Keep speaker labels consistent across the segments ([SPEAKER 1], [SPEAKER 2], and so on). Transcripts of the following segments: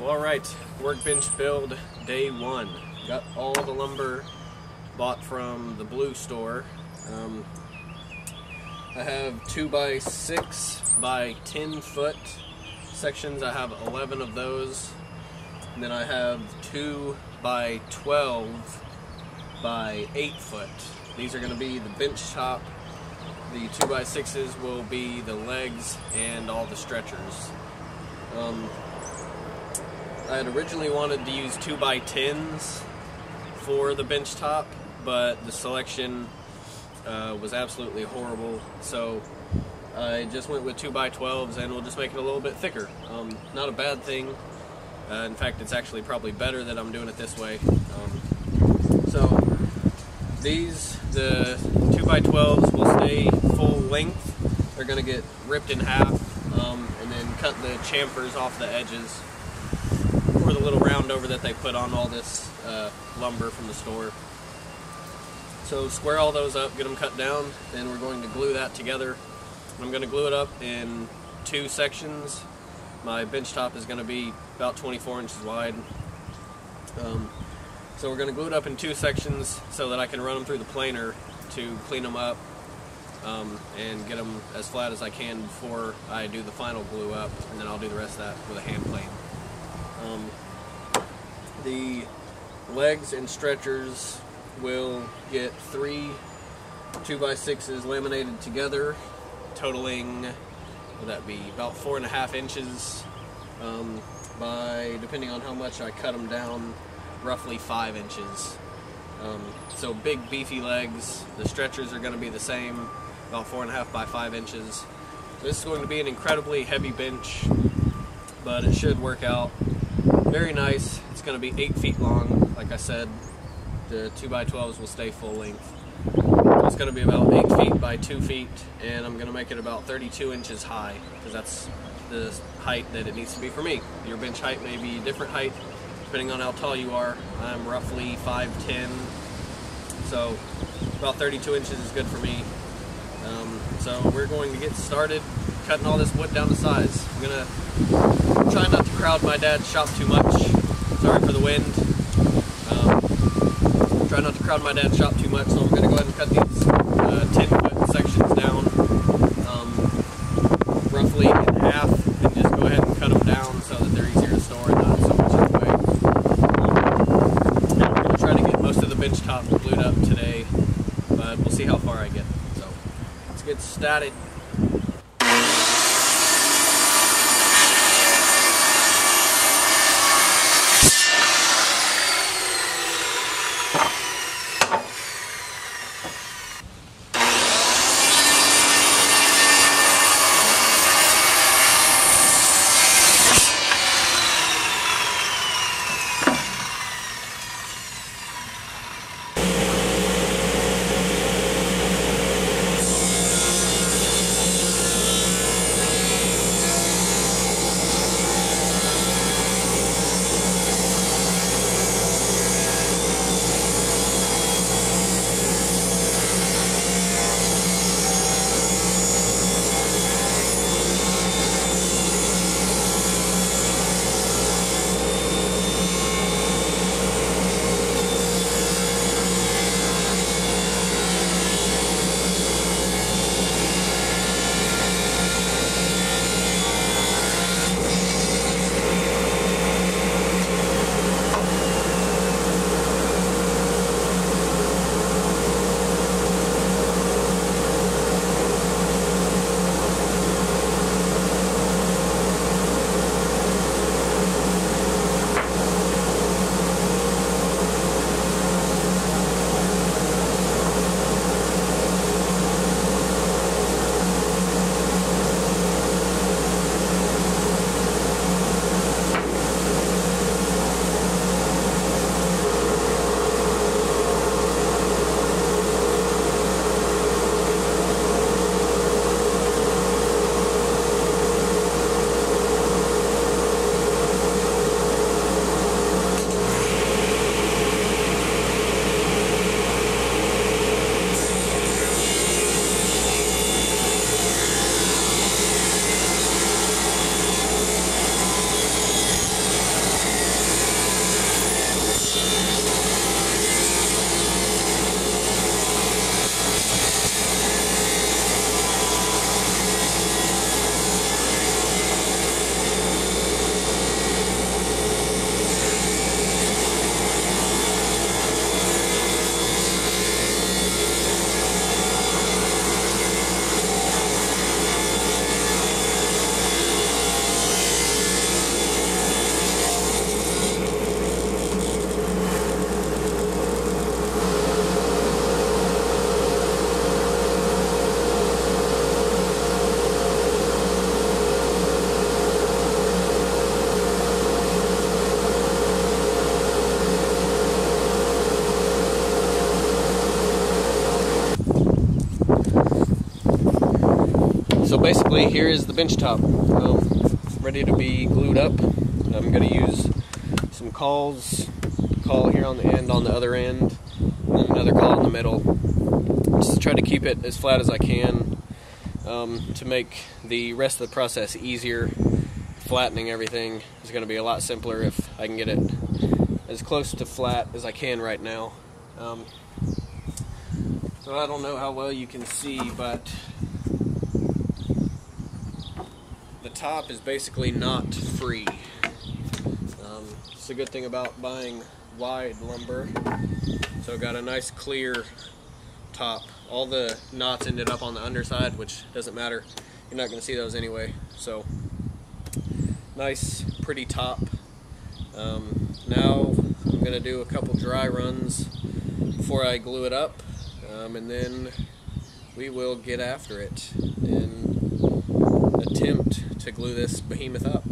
[SPEAKER 1] Alright, workbench build day one. Got all the lumber bought from the Blue store. I have 2x6 by 10 foot sections. I have 11 of those. And then I have 2x12 by 8 foot. These are going to be the bench top. The 2x6s will be the legs and all the stretchers. I had originally wanted to use 2x10s for the bench top, but the selection was absolutely horrible, so I just went with 2x12s, and we'll just make it a little bit thicker. Not a bad thing. In fact, it's actually probably better that I'm doing it this way. So these, the 2x12s will stay full length. They're going to get ripped in half, and then cut the chamfers off the edges, or the little round over that they put on all this lumber from the store. So square all those up, get them cut down, then we're going to glue that together. I'm going to glue it up in 2 sections. My bench top is going to be about 24 inches wide. So we're going to glue it up in 2 sections so that I can run them through the planer to clean them up and get them as flat as I can before I do the final glue up, and then I'll do the rest of that with a hand plane. The legs and stretchers will get 3 2x6s laminated together, totaling, would that be about 4.5 inches by, depending on how much I cut them down, roughly 5 inches. So big beefy legs. The stretchers are going to be the same, about 4.5 by 5 inches. So this is going to be an incredibly heavy bench, but it should work out very nice. It's going to be 8 feet long, like I said. The 2x12s will stay full length. So it's going to be about 8 feet by 2 feet, and I'm going to make it about 32 inches high, because that's the height that it needs to be for me. Your bench height may be a different height, depending on how tall you are. I'm roughly 5'10", so about 32 inches is good for me. So we're going to get started cutting all this wood down to size. I'm going to try not to crowd my dad's shop too much. Sorry for the wind. Try not to crowd my dad's shop too much, so I'm going to go ahead and cut these 10-foot sections down roughly in half, and just go ahead and cut them down so that they're easier to store and not so much in the way. And I'm going to try to get most of the bench top glued up today, but we'll see how far I get. So let's get started. basically here is the bench top, ready to be glued up. I'm going to use some cauls, caul here on the end, on the other end, and then another caul in the middle, just to try to keep it as flat as I can, to make the rest of the process easier. Flattening everything is going to be a lot simpler if I can get it as close to flat as I can right now. So I don't know how well you can see, but the top is basically not free. It's a good thing about buying wide lumber. So I got a nice clear top. All the knots ended up on the underside, which doesn't matter. You're not going to see those anyway. So nice, pretty top. Now I'm going to do a couple dry runs before I glue it up, and then we will get after it and attempt to glue this behemoth up.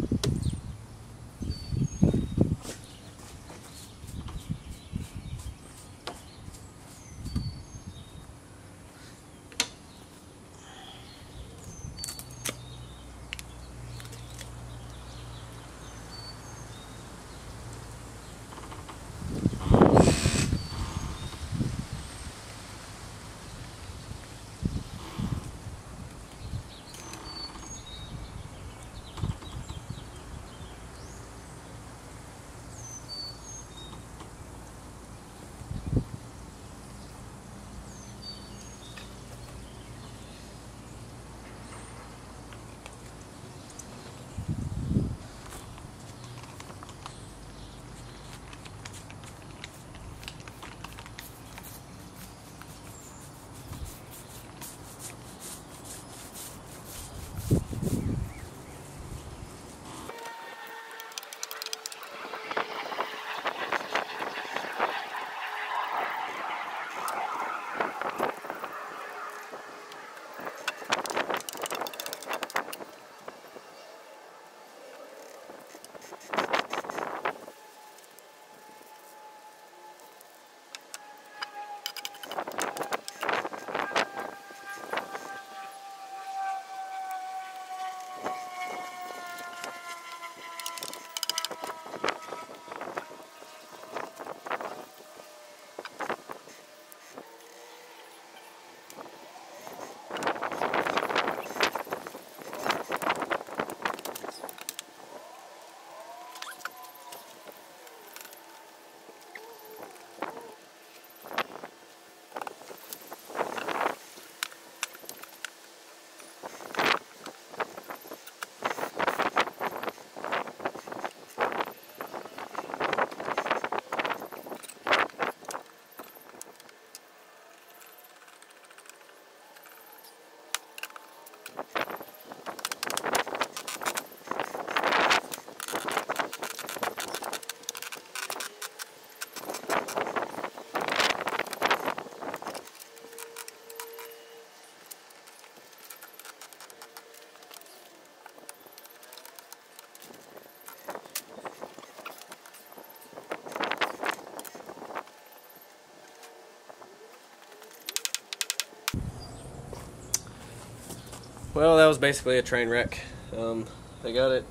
[SPEAKER 1] Well, that was basically a train wreck. I got it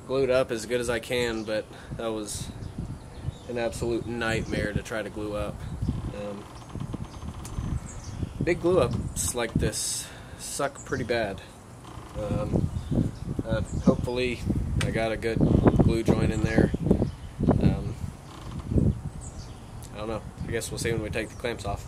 [SPEAKER 1] glued up as good as I can, but that was an absolute nightmare to try to glue up. Big glue ups like this suck pretty bad. Hopefully I got a good glue joint in there. I don't know. I guess we'll see when we take the clamps off.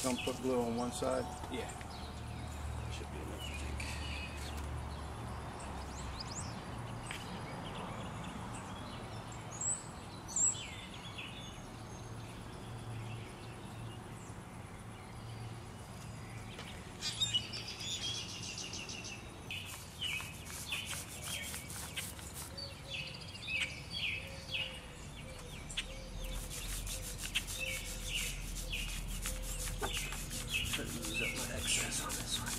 [SPEAKER 2] gonna put glue on one side?
[SPEAKER 1] Yeah. Should be enough, I think. Use up my excess on this one.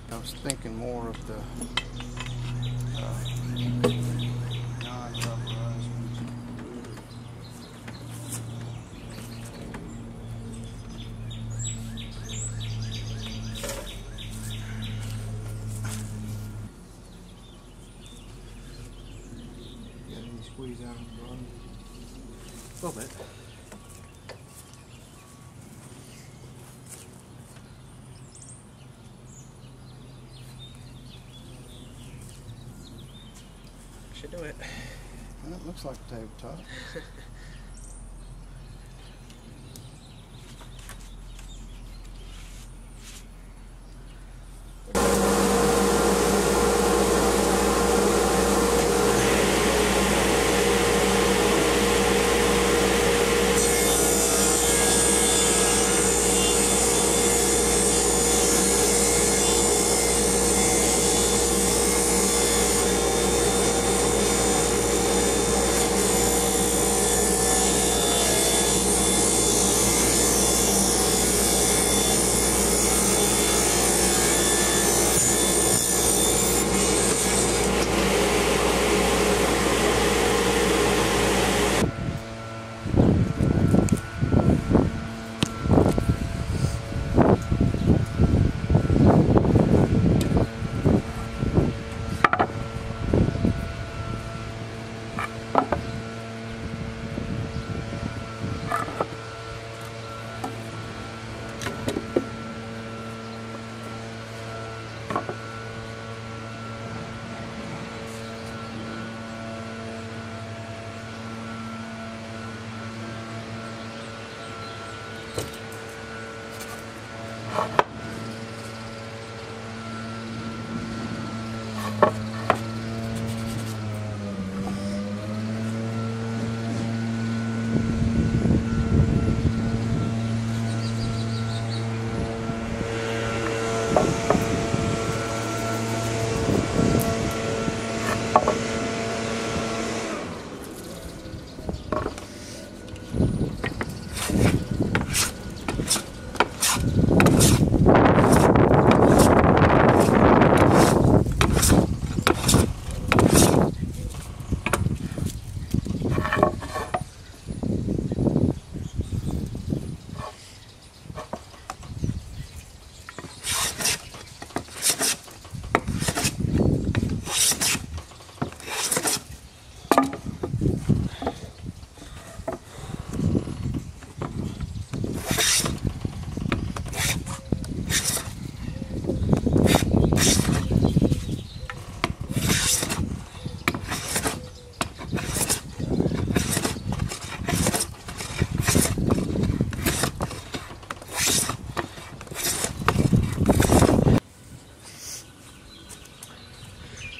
[SPEAKER 2] I was thinking more of the non-rubberized ones. Got any squeeze out of the bottom?
[SPEAKER 1] A little bit. Should do it.
[SPEAKER 2] Well, it looks like a tabletop.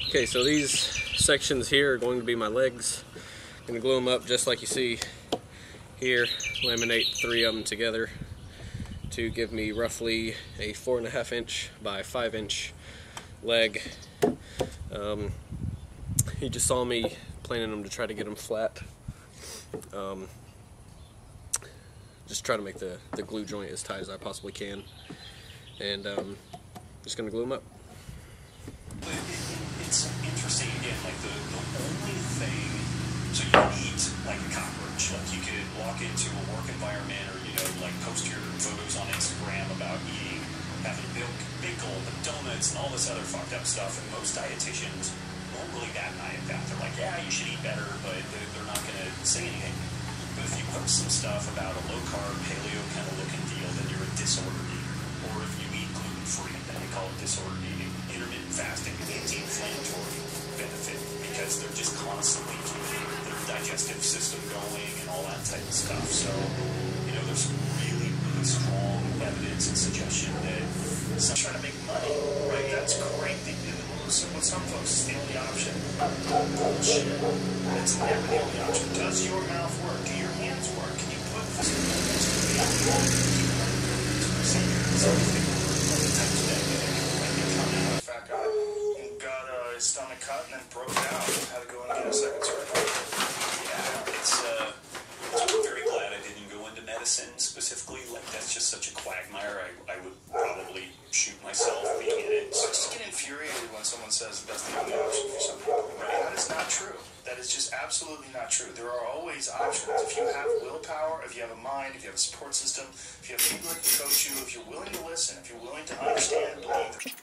[SPEAKER 1] Okay, so these sections here are going to be my legs. I'm going to glue them up just like you see here. Laminate 3 of them together to give me roughly a 4.5 inch by 5 inch leg. You just saw me planing them to try to get them flat. Just try to make the glue joint as tight as I possibly can. And just going to glue them up.
[SPEAKER 3] It's interesting, again, like the only thing, so you eat like a cockroach. Like you could walk into a work environment or, you know, like post your photos on Instagram about eating having milk, bagel, donuts, and all this other fucked up stuff. And most dietitians won't really bat an eye at that. They're like, yeah, you should eat better, but they're not going to say anything. But if you post some stuff about a low-carb, paleo kind of looking deal, then you're a disordered eater. Or if you eat gluten-free, then they call it disordered eating. Intermittent fasting, anti-inflammatory benefit, because they're just constantly keeping their digestive system going and all that type of stuff. So, you know, there's really, really strong evidence and suggestion that some trying to make money, right? That's great. So with some folks, it's the only option. Bullshit. It's never the only option. Does your mouth work? Do your hands work? Can you put this in the fat guy and got his stomach cut and then broke down and had to go and get a second surgery. Yeah, I'm very glad I didn't go into medicine specifically. Like, that's just such a quagmire. I would probably shoot myself being in it. So I just get infuriated when someone says that's the only option for some people. Right? That is not true. That is just absolutely not true. There are always options. If you have willpower, if you have a mind, if you have a support system, if you have people that can coach you, if you're willing to listen, if you're willing to understand and believe.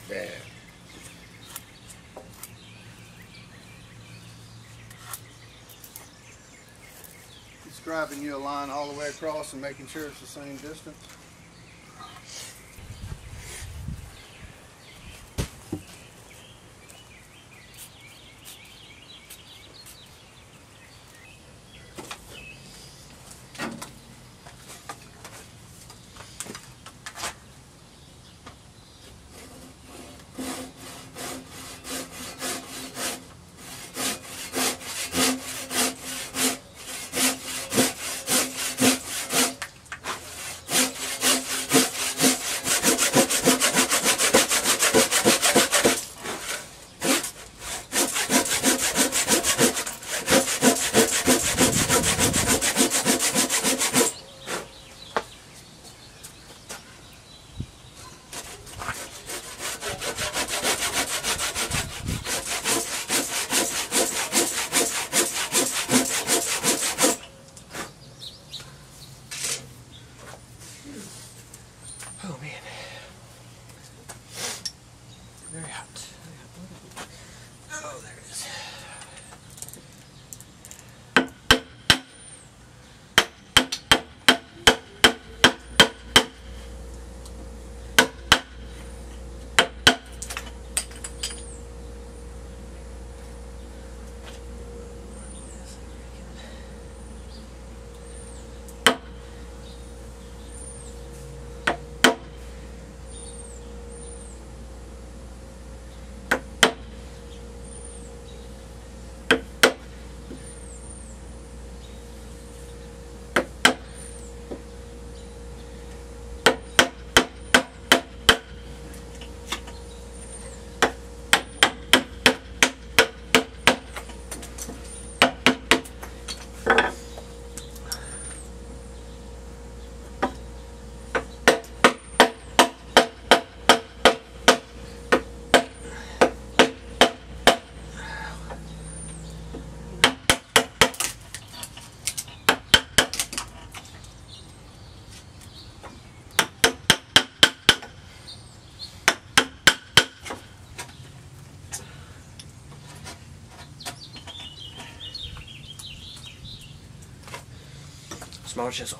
[SPEAKER 2] Yeah. Describing you a line all the way across and making sure it's the same distance.
[SPEAKER 1] Oh man. Very hot. Oh, there it is. Small chisel.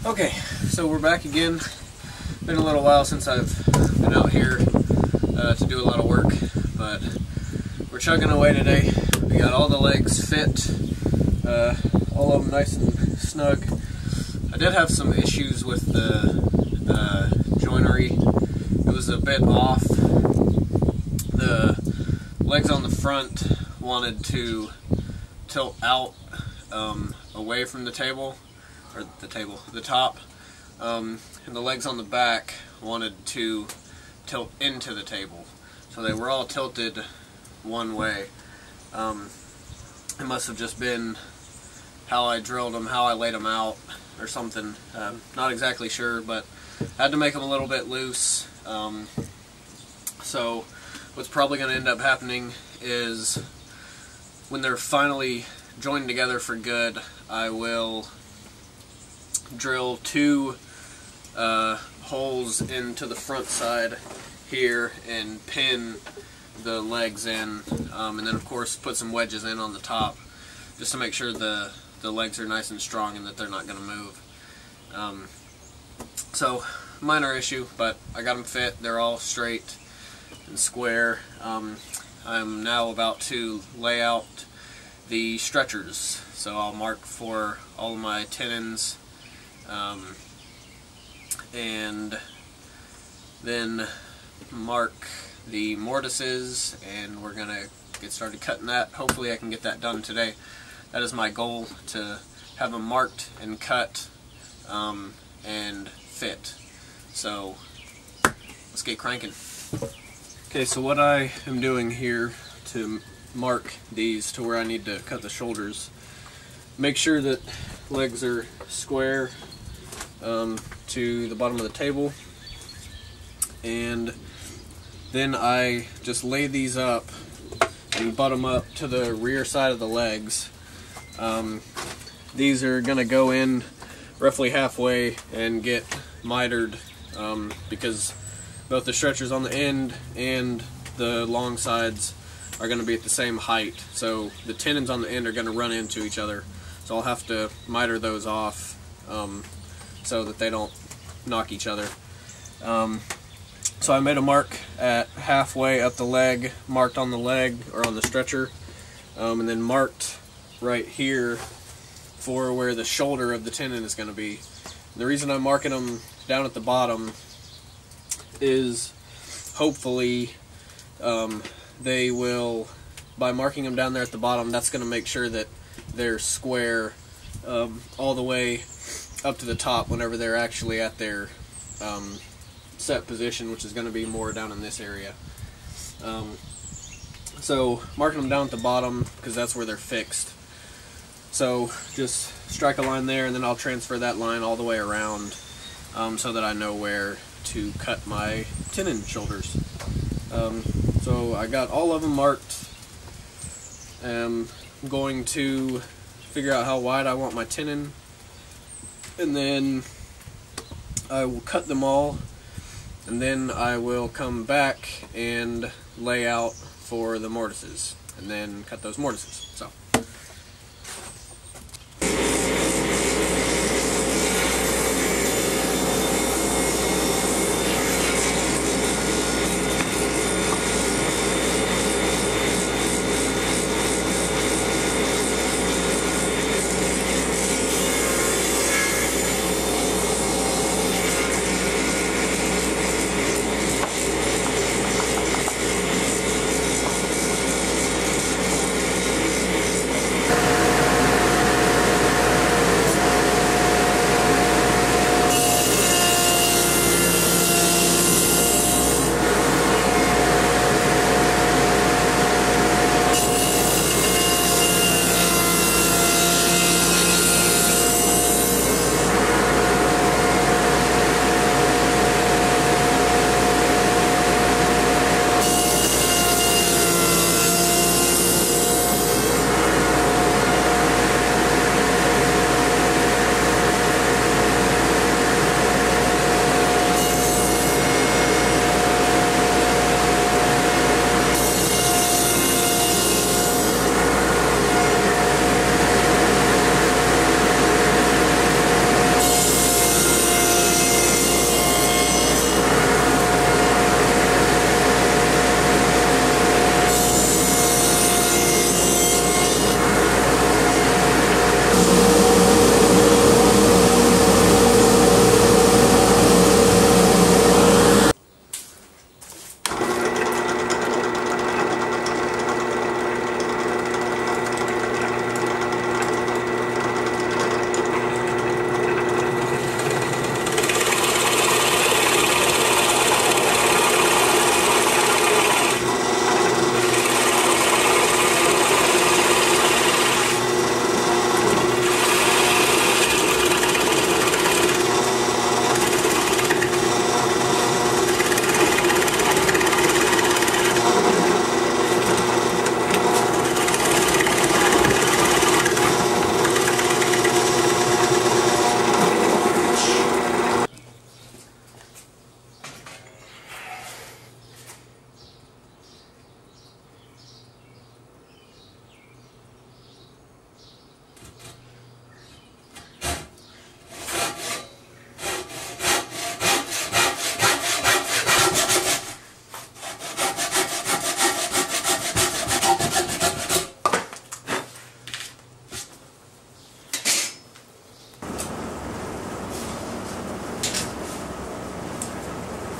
[SPEAKER 1] Okay, so we're back again. Been a little while since I've been out here to do a lot of work, but we're chugging away today. We got all the legs fit, all of them nice and snug. I did have some issues with the joinery. It was a bit off. The legs on the front wanted to tilt out away from the table, or the top, and the legs on the back wanted to tilt into the table. So they were all tilted one way. It must have just been how I drilled them, how I laid them out, or something. Not exactly sure, but I had to make them a little bit loose. So what's probably going to end up happening is when they're finally joined together for good, I will drill 2 holes into the front side here and pin the legs in, and then of course put some wedges in on the top just to make sure the legs are nice and strong and that they're not going to move. So minor issue, but I got them fit. They're all straight and square. I'm now about to lay out the stretchers, so I'll mark for all of my tenons, and then mark the mortises, and we're gonna get started cutting that. Hopefully I can get that done today. That is my goal, to have them marked and cut and fit. So let's get cranking. Okay, so what I am doing here to mark these to where I need to cut the shoulders, make sure that legs are square to the bottom of the table, and then I just lay these up and butt them up to the rear side of the legs. These are going to go in roughly halfway and get mitered, because both the stretchers on the end and the long sides are going to be at the same height, so the tenons on the end are going to run into each other. So I'll have to miter those off so that they don't knock each other. So I made a mark at halfway up the leg, marked on the leg or on the stretcher, and then marked right here for where the shoulder of the tenon is going to be. And the reason I'm marking them down at the bottom is hopefully they will, by marking them down there at the bottom, that's going to make sure that they're square all the way up to the top whenever they're actually at their set position, which is going to be more down in this area. So marking them down at the bottom because that's where they're fixed. So just strike a line there, and then I'll transfer that line all the way around so that I know where to cut my tenon shoulders. So I got all of them marked. I'm going to figure out how wide I want my tenon, and then I will cut them all, and then I will come back and lay out for the mortises, and then cut those mortises. So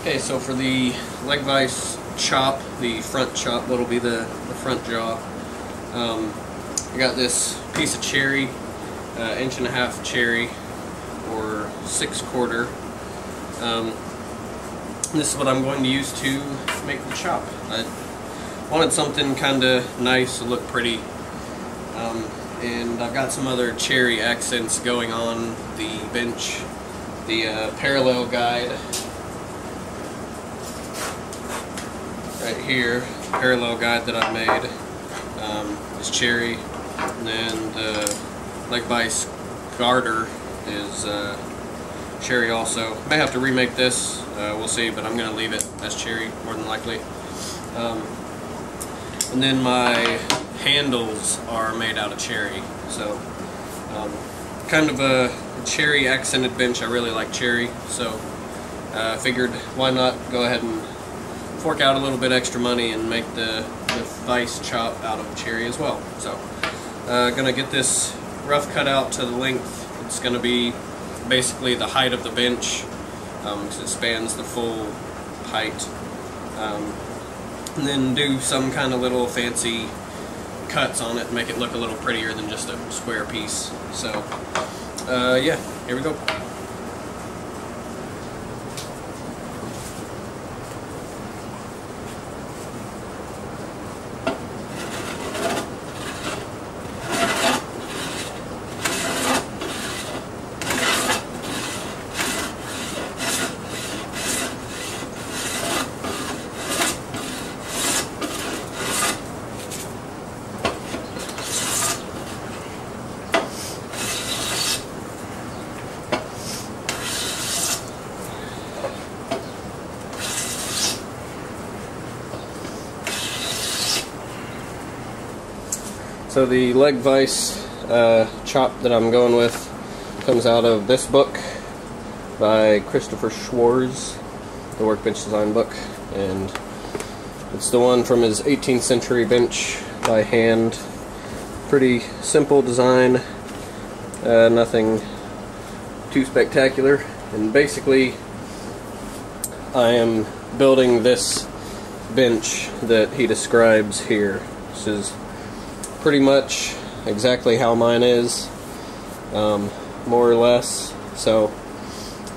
[SPEAKER 1] Okay, so for the leg vise chop, the front chop, that'll be the front jaw. I got this piece of cherry, 1.5 inch cherry, or 6/4. This is what I'm going to use to make the chop. I wanted something kind of nice to look pretty, and I've got some other cherry accents going on the bench. The parallel guide right here, parallel guide that I've made, is cherry, and then the leg vise garter is cherry also. May have to remake this, we'll see, but I'm going to leave it as cherry more than likely. And then my handles are made out of cherry, so kind of a cherry accented bench. I really like cherry, so I figured why not go ahead and fork out a little bit extra money and make the vise chop out of cherry as well. So gonna get this rough cut out to the length. It's gonna be basically the height of the bench, because it spans the full height, and then do some kind of little fancy cuts on it, make it look a little prettier than just a square piece. So yeah, here we go. So the leg vise chop that I'm going with comes out of this book by Christopher Schwarz, the Workbench design book, and it's the one from his 18th century bench by hand. Pretty simple design, nothing too spectacular, and basically I am building this bench that he describes here. This is pretty much exactly how mine is, more or less. So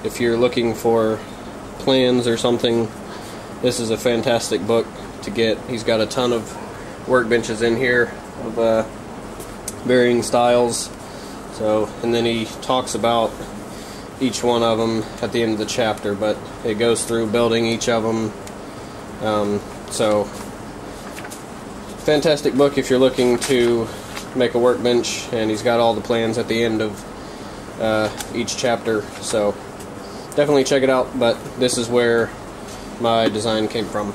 [SPEAKER 1] if you're looking for plans or something, this is a fantastic book to get. He's got a ton of workbenches in here of varying styles. So, and then he talks about each one of them at the end of the chapter, but it goes through building each of them. So fantastic book if you're looking to make a workbench, and he's got all the plans at the end of each chapter, so definitely check it out. But this is where my design came from.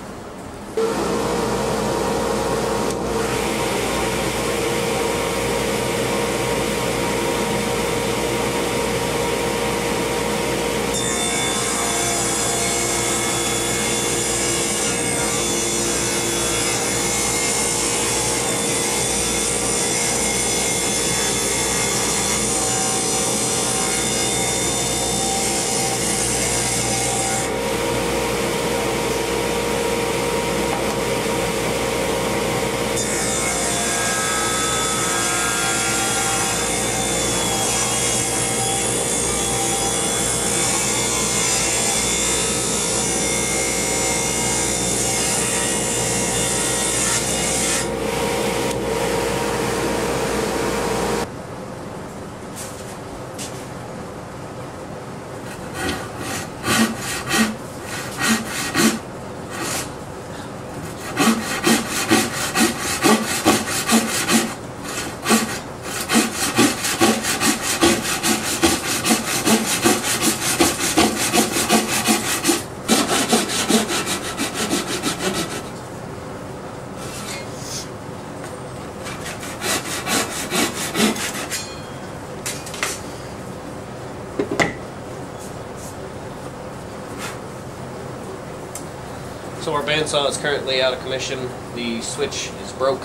[SPEAKER 1] So our bandsaw is currently out of commission. The switch is broke,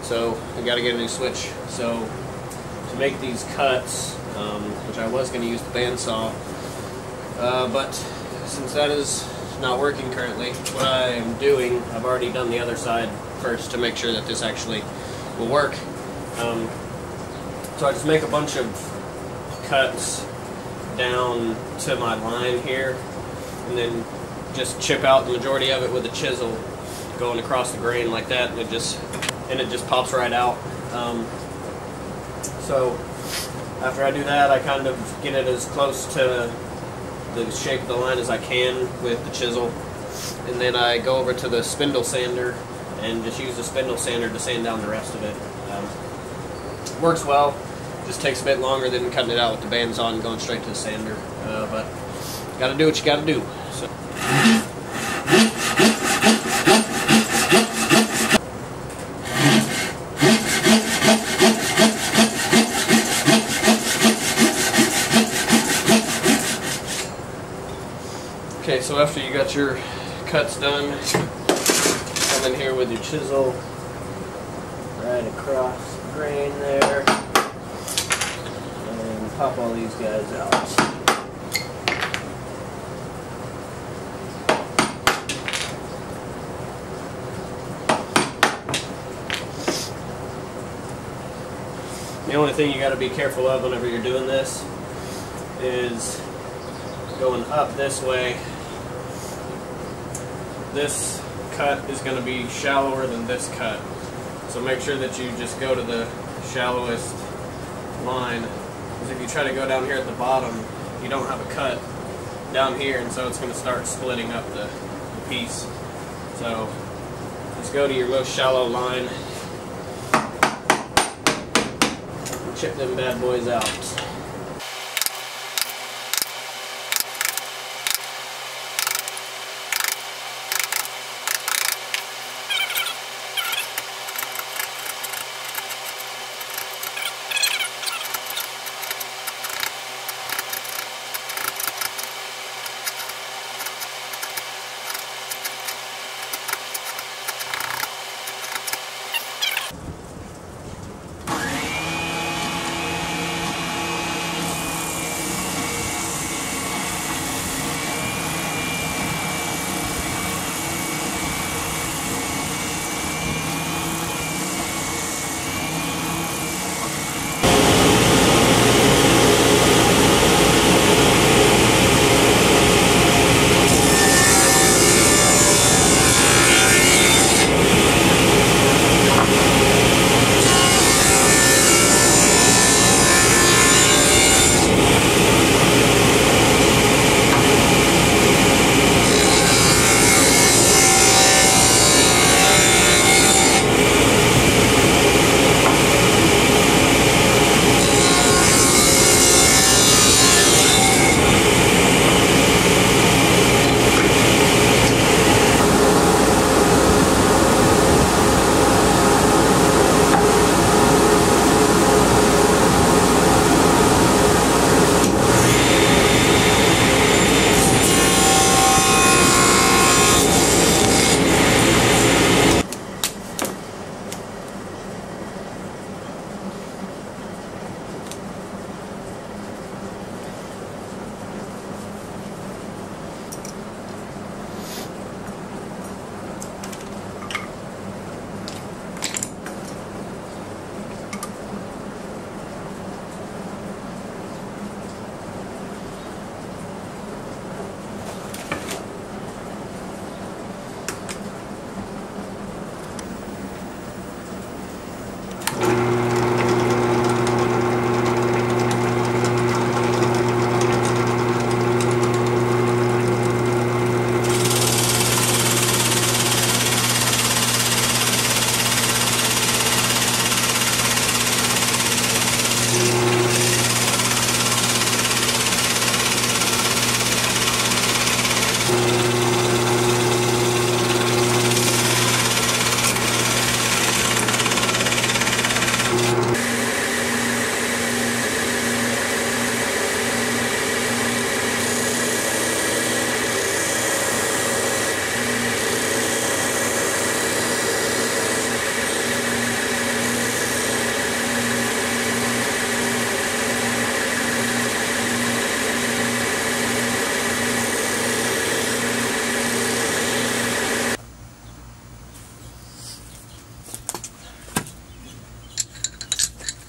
[SPEAKER 1] so we got to get a new switch. So to make these cuts, which I was going to use the bandsaw, but since that is not working currently, what I'm doing, I've already done the other side first to make sure that this actually will work. So I just make a bunch of cuts down to my line here, and then just chip out the majority of it with a chisel going across the grain like that, and it just pops right out. So after I do that, I kind of get it as close to the shape of the line as I can with the chisel, and then I go over to the spindle sander and just use the spindle sander to sand down the rest of it. Works well, just takes a bit longer than cutting it out with the bands on and going straight to the sander, but gotta do what you gotta do. So. Okay, so after you got your cuts done, come in here with your chisel right across the grain there, and pop all these guys out. The only thing you got to be careful of whenever you're doing this is going up this way. This cut is going to be shallower than this cut, so make sure that you just go to the shallowest line, because if you try to go down here at the bottom, you don't have a cut down here, and so it's going to start splitting up the piece. So just go to your most shallow line and chip them bad boys out.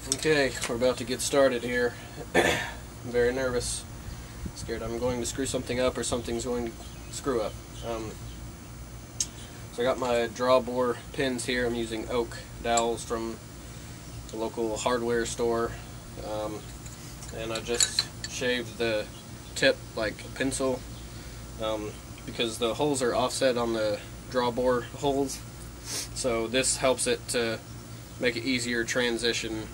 [SPEAKER 1] Okay, we're about to get started here. I'm very nervous. Scared I'm going to screw something up or something's going to screw up. So I got my draw bore pins here. I'm using oak dowels from the local hardware store. And I just shaved the tip like a pencil because the holes are offset on the draw bore holes. So this helps it to make it easier transition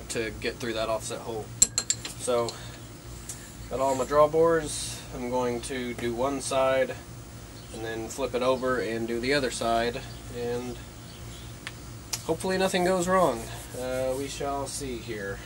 [SPEAKER 1] to get through that offset hole. So got all my draw bores. I'm going to do one side and then flip it over and do the other side, and hopefully nothing goes wrong. We shall see here.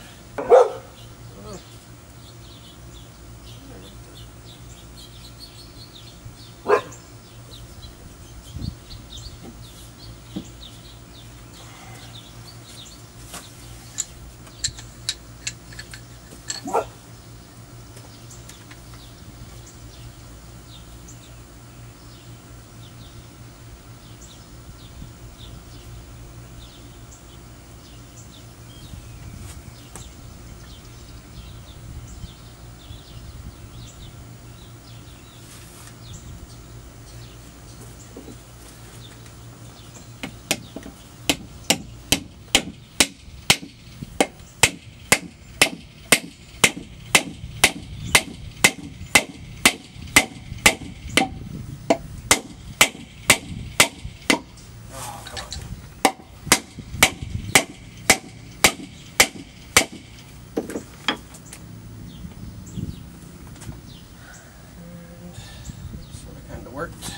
[SPEAKER 1] Worked.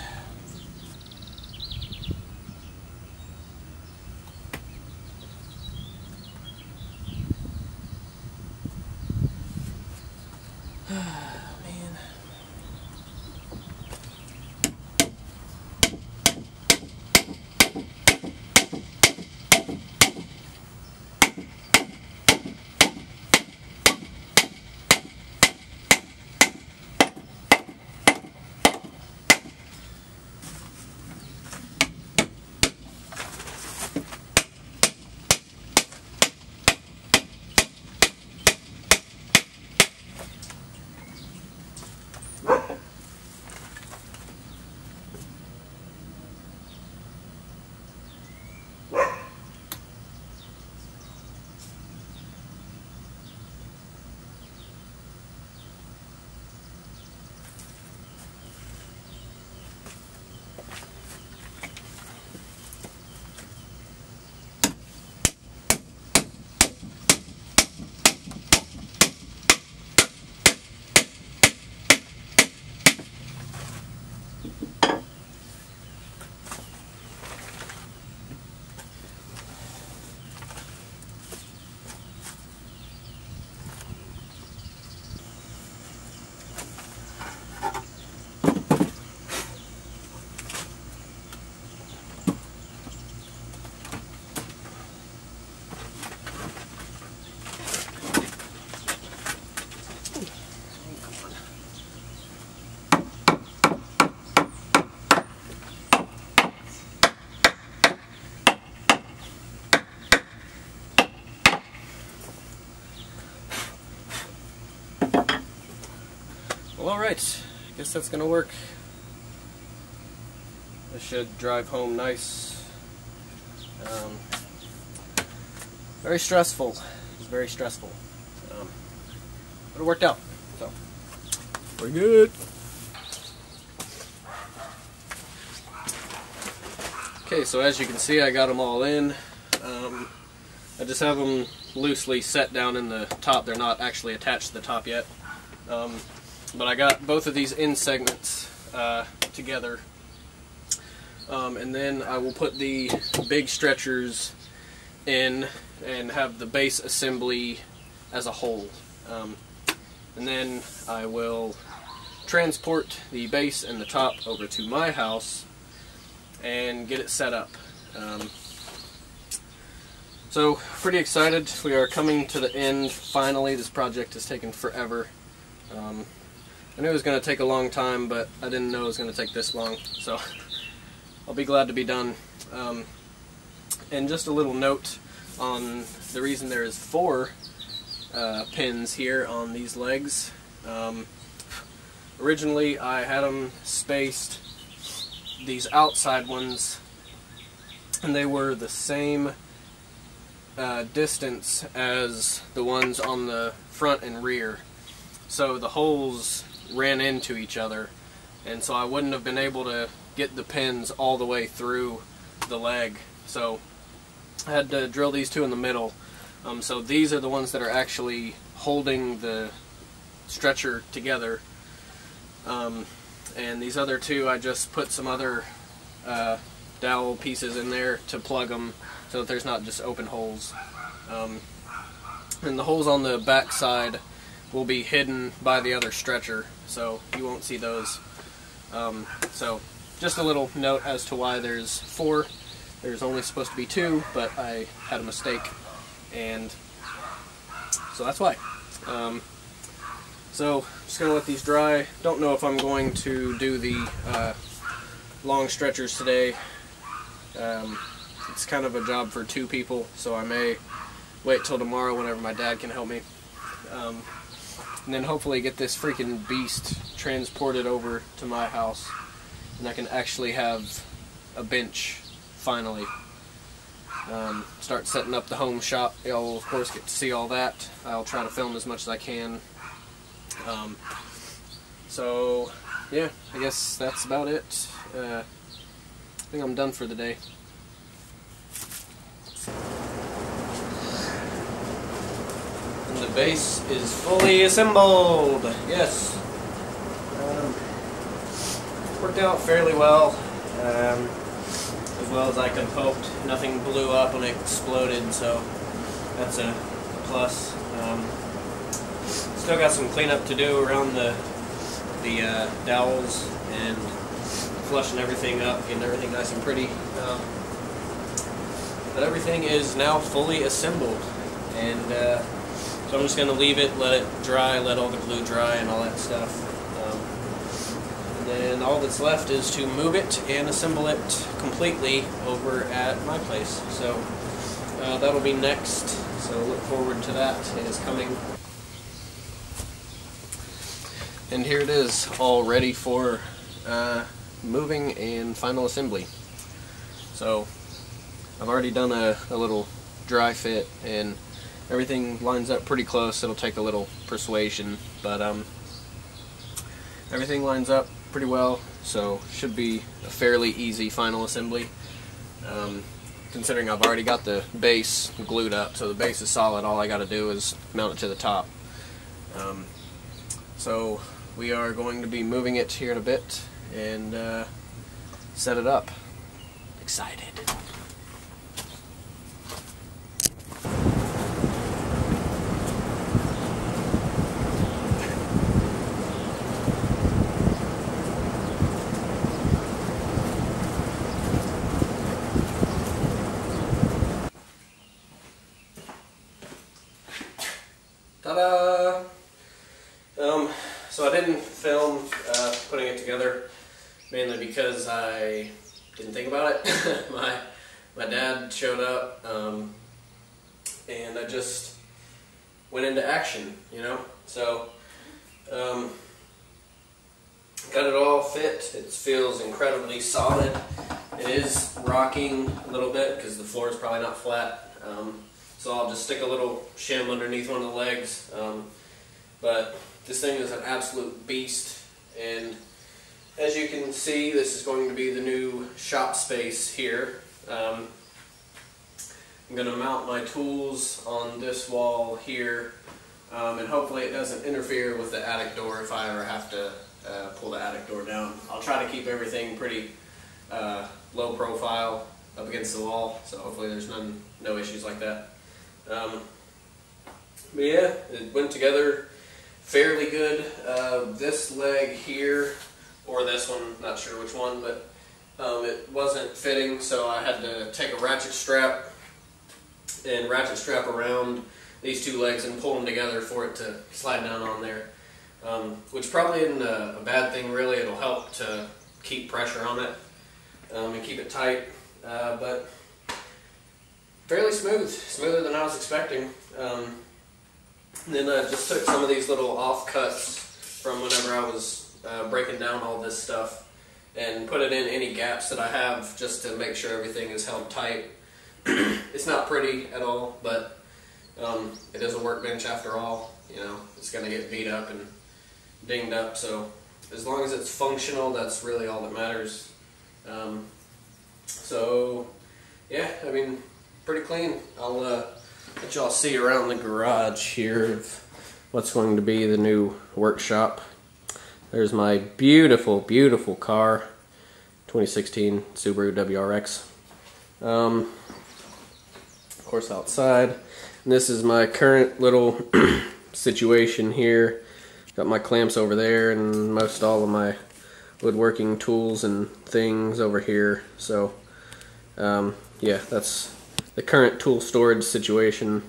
[SPEAKER 1] Well, alright, I guess that's gonna work. This should drive home nice. Very stressful. It was very stressful. But it worked out. So, pretty good. Okay, so as you can see, I got them all in. I just have them loosely set down in the top. They're not actually attached to the top yet. But I got both of these end segments together. And then I will put the big stretchers in and have the base assembly as a whole. And then I will transport the base and the top over to my house and get it set up. So, pretty excited. We are coming to the end finally. This project has taken forever. I knew it was going to take a long time, but I didn't know it was going to take this long. So, I'll be glad to be done. And just a little note, on the reason there is 4 pins here on these legs. Originally I had them spaced, these outside ones, and they were the same distance as the ones on the front and rear. So the holes ran into each other, and so I wouldn't have been able to get the pins all the way through the leg. So I had to drill these 2 in the middle. So these are the ones that are actually holding the stretcher together. And these other 2, I just put some other dowel pieces in there to plug them so that there's not just open holes. And the holes on the back side will be hidden by the other stretcher, so you won't see those. So just a little note as to why there's 4. There's only supposed to be 2, but I had a mistake, and so that's why. So just gonna let these dry. Don't know if I'm going to do the long stretchers today. It's kind of a job for 2 people, so I may wait till tomorrow whenever my dad can help me. And then hopefully get this freaking beast transported over to my house, and I can actually have a bench finally. Start setting up the home shop. Y'all will of course get to see all that. I'll try to film as much as I can. So yeah, I guess that's about it. I think I'm done for the day. And the base is fully assembled. Yes. Worked out fairly well. As well as I could have hoped. Nothing blew up when it exploded, so that's a plus. Still got some cleanup to do around the dowels and flushing everything up, getting everything nice and pretty. But everything is now fully assembled, and so I'm just going to leave it, let it dry, let all the glue dry and all that stuff. And then all that's left is to move it and assemble it completely over at my place. So that'll be next, so look forward to that. It is coming. And here it is, all ready for moving and final assembly. So I've already done a little dry fit, and everything lines up pretty close. It'll take a little persuasion, but everything lines up pretty well, so should be a fairly easy final assembly. Considering I've already got the base glued up, so the base is solid. All I got to do is mount it to the top. So we are going to be moving it here in a bit and set it up. Excited. Ta-da! So I didn't film putting it together, mainly because I didn't think about it. my dad showed up, and I just went into action, you know. So got it all fit. It feels incredibly solid. It is rocking a little bit because the floor is probably not flat. So I'll just stick a little shim underneath one of the legs. But this thing is an absolute beast, and as you can see, this is going to be the new shop space here. I'm going to mount my tools on this wall here, and hopefully it doesn't interfere with the attic door if I ever have to pull the attic door down. I'll try to keep everything pretty low profile up against the wall, so hopefully there's no issues like that. But yeah, it went together fairly good. This leg here, or this one, not sure which one, but it wasn't fitting, so I had to take a ratchet strap and ratchet strap around these 2 legs and pull them together for it to slide down on there. Which probably isn't a bad thing, really. It'll help to keep pressure on it and keep it tight. But fairly smooth, smoother than I was expecting. Then I just took some of these little offcuts from whenever I was breaking down all this stuff and put it in any gaps that I have just to make sure everything is held tight. It's not pretty at all, but it is a workbench after all. You know, it's going to get beat up and dinged up, so as long as it's functional, that's really all that matters. So yeah, I mean, pretty clean. I'll let y'all see around the garage here of what's going to be the new workshop. There's my beautiful, beautiful car, 2016 Subaru WRX. Of course, outside. And this is my current little situation here. Got my clamps over there and most all of my woodworking tools and things over here. So yeah, that's the current tool storage situation.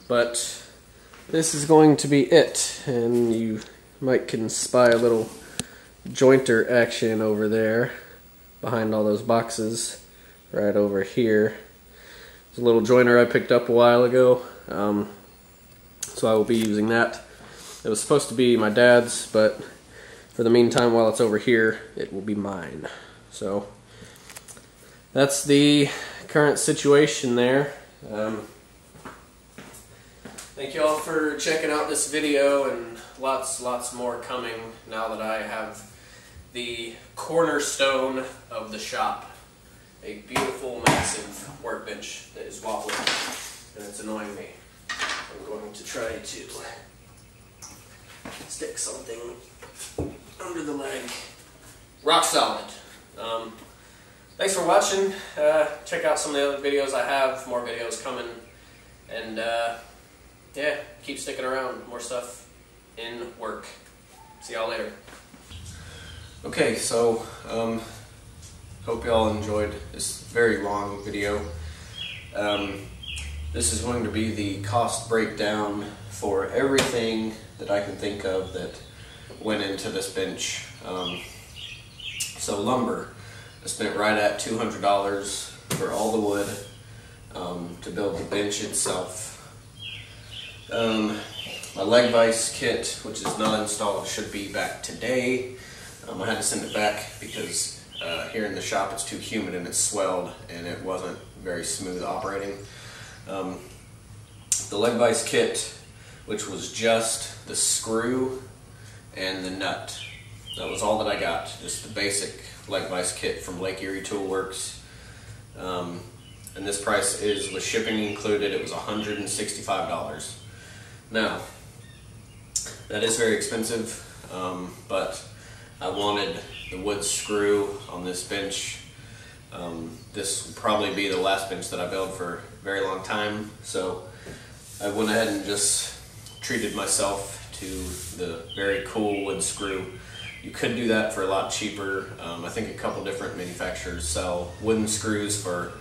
[SPEAKER 1] But this is going to be it, and you might can spy a little jointer action over there behind all those boxes right over here. It's a little jointer I picked up a while ago, so I will be using that. It was supposed to be my dad's, but for the meantime, while it's over here, it will be mine. So that's the current situation there. Thank you all for checking out this video, and lots more coming now that I have the cornerstone of the shop. A beautiful, massive workbench that is wobbling, and it's annoying me. I'm going to try to stick something under the leg. Rock solid. Thanks for watching. Check out some of the other videos I have. More videos coming. And yeah, keep sticking around. More stuff in work. See y'all later. Okay, so hope y'all enjoyed this very long video. This is going to be the cost breakdown for everything that I can think of that went into this bench. So lumber, I spent right at $200 for all the wood to build the bench itself. My leg vise kit, which is not installed, should be back today. I had to send it back because here in the shop it's too humid and it's swelled and it wasn't very smooth operating. The leg vise kit, which was just the screw and the nut. That was all that I got, just the basic leg vise kit from Lake Erie Tool Works. And this price is with shipping included. It was $165. Now, that is very expensive, but I wanted the wood screw on this bench. This will probably be the last bench that I build for a very long time, so I went ahead and just treated myself to the very cool wood screw. You could do that for a lot cheaper. I think a couple different manufacturers sell wooden screws for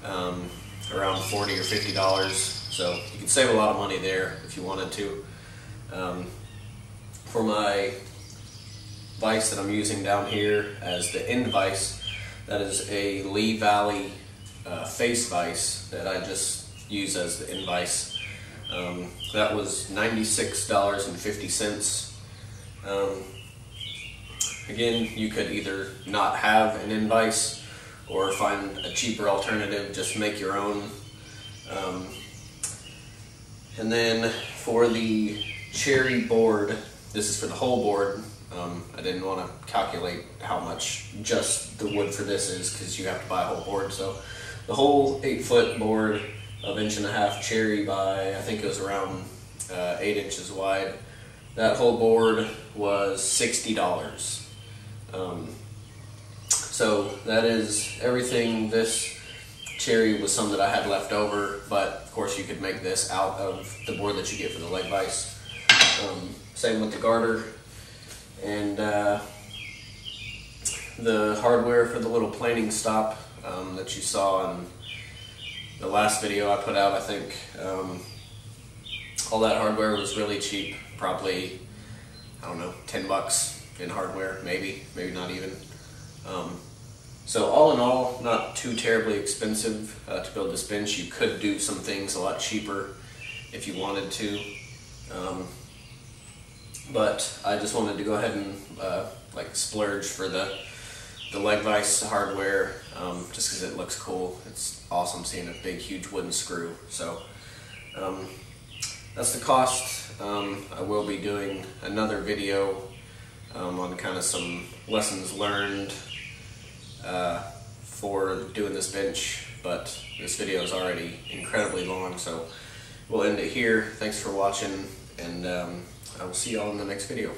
[SPEAKER 1] around $40 or $50, so you can save a lot of money there if you wanted to. For my vise that I'm using down here as the end vise, that is a Lee Valley face vise that I just use as the end vise. That was $96.50. Again, you could either not have an end vise or find a cheaper alternative, just make your own. And then for the cherry board, this is for the whole board. I didn't want to calculate how much just the wood for this is because you have to buy a whole board. So the whole 8-foot board of 1.5 inch cherry by, I think it was around 8 inches wide. That whole board was $60. So that is everything. This cherry was some that I had left over, but of course you could make this out of the board that you get for the leg vise. Same with the garter. And the hardware for the little planing stop that you saw in the last video I put out, I think all that hardware was really cheap, probably, I don't know, $10 in hardware, maybe not even. So all in all, not too terribly expensive to build this bench. You could do some things a lot cheaper if you wanted to. But I just wanted to go ahead and like splurge for the leg vise hardware, just because it looks cool. It's awesome seeing a big huge wooden screw. So that's the cost. I will be doing another video on kind of some lessons learned for doing this bench, but this video is already incredibly long, so we'll end it here. Thanks for watching, and I will see y'all in the next video.